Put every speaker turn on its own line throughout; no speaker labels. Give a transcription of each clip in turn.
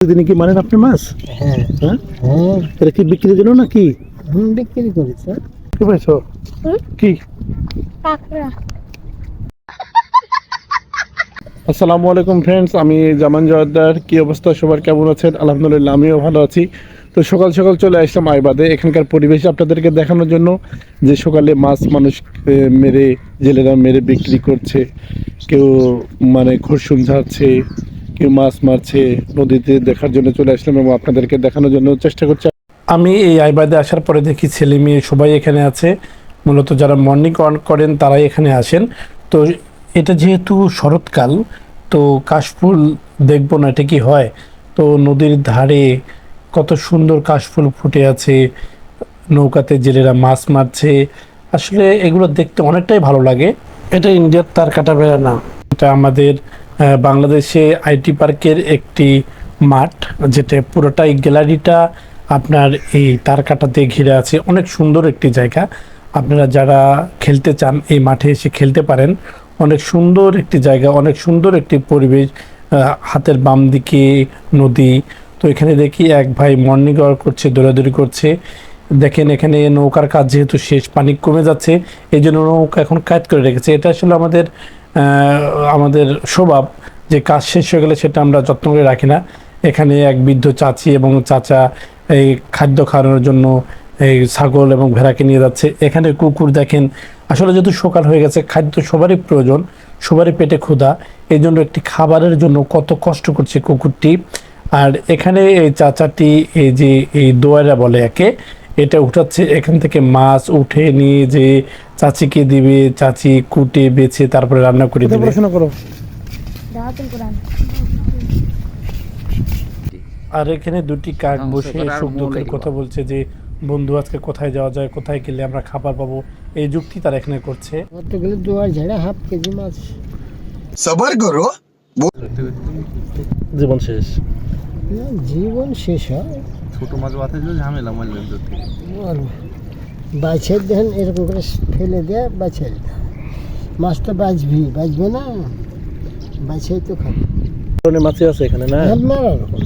দিনে কি মানেন আপনি মাছ?
হ্যাঁ
হ্যাঁ,
হ্যাঁ
এটা কি বিক্রির জন্য নাকি?
বিক্রি করেছে।
কি পাইছো? কি?
কাঁকড়া।
আসসালামু আলাইকুম ফ্রেন্ডস, আমি জামান জওয়ারদার। কি অবস্থা সবার, কেমন আছেন? আলহামদুলিল্লাহ, আমিও ভালো আছি। তো সকাল সকাল চলে আসলাম আইবাদে, এখানকার পরিবেশ আপনাদেরকে দেখানোর জন্য। যে সকালে মাছ মানুষ মেরে, জেলেরা মেরে বিক্রি করছে, কেউ মানে ঘর্ষণ ঝাড়ছে, কেউ মাছ মারছে, নদীতে দেখার জন্য চলে আসলাম এবং আপনাদেরকে দেখানোর জন্য চেষ্টা করছি। আমি এই আইবাদে আসার পরে দেখি ছেলে মেয়ে সবাই এখানে আছে। মূলত যারা মর্নিং ওয়াক করেন তারাই এখানে আসেন। তো এটা যেহেতু শরৎকাল, তো কাশফুল দেখবো না, এটা কি হয়? তো নদীর ধারে কত সুন্দর কাশফুল ফুটে আছে, নৌকাতে জেলেরা মাছ মারছে। আসলে এগুলো দেখতে অনেকটাই ভালো লাগে। এটা ইন্ডিয়ার তারকাটা বেড়া না, এটা আমাদের বাংলাদেশে আইটি পার্কের একটি মাঠ, যেটা পুরোটাই গ্যালারিটা আপনার এই তারকাটা দিয়ে ঘিরে আছে। অনেক সুন্দর একটি জায়গা। আপনারা যারা খেলতে চান এই মাঠে এসে খেলতে পারেন। অনেক সুন্দর একটি জায়গা, অনেক সুন্দর একটি পরিবেশ। হাতের বাম দিকে নদী। তো এখানে দেখি এক ভাই মর্নিং ওয়াক করছে, দৌড়াদৌড়ি করছে। দেখেন এখানে নৌকার কাজ যেহেতু শেষ, পানি কমে যাচ্ছে, এই জন্য নৌকা এখন কাজ করে রেখেছে। এটা আসলে আমাদের স্বভাব যে কাজ শেষ হয়ে গেলে সেটা আমরা যত্ন করে রাখি না। এখানে এক বৃদ্ধ চাচি এবং চাচা এই খাদ্য খাওয়ানোর জন্য এই ছাগল এবং ভেড়াকে নিয়ে যাচ্ছে। এখানে কুকুর দেখেন। আসলে যেহেতু সকাল হয়ে গেছে, খাদ্য সবারই প্রয়োজন, সবারই পেটে ক্ষুধা, এই জন্য একটি খাবারের জন্য কত কষ্ট করছে কুকুরটি। আর এখানে এই চাচাটি এই যে এই দোয়ারা বলে একে, এটা উঠাচ্ছে, এখান থেকে মাছ উঠে নিয়ে যে চাচিকে দিবে, চাচি কুটে বেছে তারপরে রান্না করে দিবে। পড়াশোনা করো।
দাওয়াতুল কোরআন।
আর এখানে দুটি কাক বসে সুখ দুঃখের কথা বলছে যে বন্ধু আজকে কোথায় যাওয়া যায়, কোথায় গেলে আমরা খাবার পাবো, এই যুক্তি তারা এখানে করছে।
ধরতে গেলে 2.5 কেজি মাছ।
সবার করো,
জীবন শেষ।
জীবন শেষ হয়।
ছোট মাছ বাঁধতে ঝামেলা মারলেন ধরতে
বাছে দেন এরকম করে ফেলে দেয়, বাছে মাছটা বাঁচবে না, বাছেই তো খাবে।
ধরনের মাছই আছে এখানে না?
মেলা রকম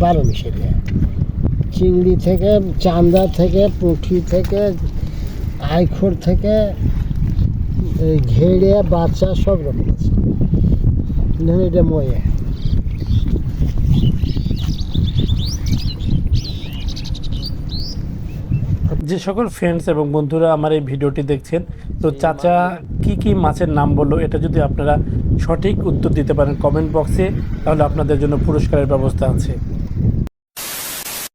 12 মিশে দেয়। চিংড়ি থেকে, চান্দা থেকে, পুঁটি থেকে, আইখোর থেকে, ঘেড়ে, বাচ্চা সব রকম আছে। ধরুন এটা ময়া।
যে সকল ফ্রেন্ডস এবং বন্ধুরা আমার এই ভিডিওটি দেখছেন, তো চাচা কি কি মাছের নাম বললো, এটা যদি আপনারা সঠিক উত্তর দিতে পারেন কমেন্ট বক্সে, তাহলে আপনাদের জন্য পুরস্কারের ব্যবস্থা আছে।